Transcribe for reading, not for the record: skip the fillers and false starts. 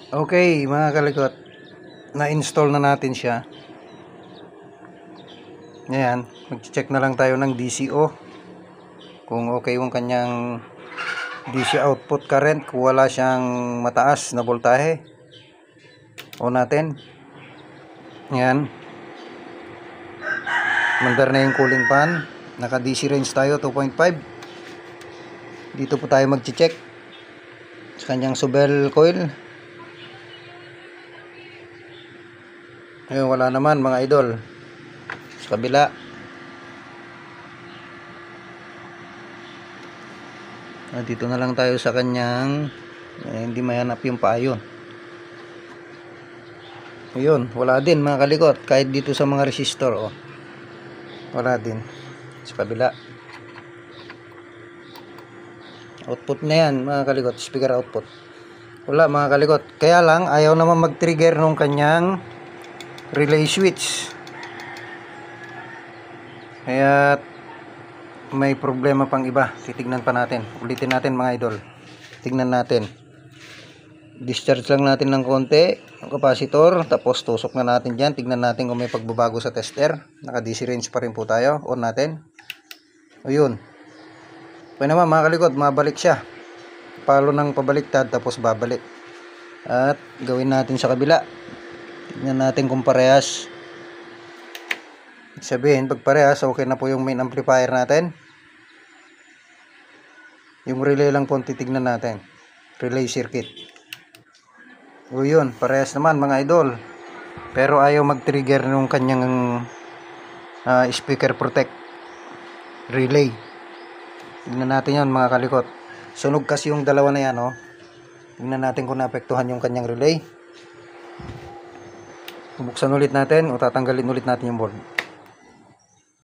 Okay, mga kalikot, na-install na natin siya. Ngayon, mag-check na lang tayo ng DCO kung okay yung kanyang DC output current, kung wala siyang mataas na voltahe. On natin. Ngayon, mandar na yung cooling fan. Naka DC range tayo, 2.5. Dito po tayo mag-check sa kanyang subel coil. Ayun, wala naman mga idol. Sa kabila, dito na lang tayo sa kanyang hindi mahanap yung paayon. Ayun, wala din mga kalikot. Kahit dito sa mga resistor, wala din. Sa kabila, output na yan mga kalikot, speaker output. Wala mga kalikot. Kaya lang ayaw naman mag-trigger nung kanyang relay switch. Kaya may problema pang iba. Titignan pa natin. Ulitin natin mga idol. Tignan natin. Discharge lang natin ng konti ang capacitor. Tapos tusok na natin dyan. Tignan natin kung may pagbabago sa tester. Naka DC range pa rin po tayo. On natin. Ayun. Okay naman mga kalikot. Mabalik siya. Palo ng pabaliktad. Tapos babalik. At gawin natin sa kabila. Tignan natin kung parehas. Sabihin, pag parehas, okay na po yung main amplifier natin. Yung relay lang po titignan natin. Relay circuit. O yun, parehas naman mga idol. Pero ayaw mag-trigger nung kanyang speaker protect relay. Tignan natin yan mga kalikot. Sunog kasi yung dalawa na yan. Tignan natin kung naapektuhan yung kanyang relay. Buksan ulit natin o tatanggalin ulit natin yung board.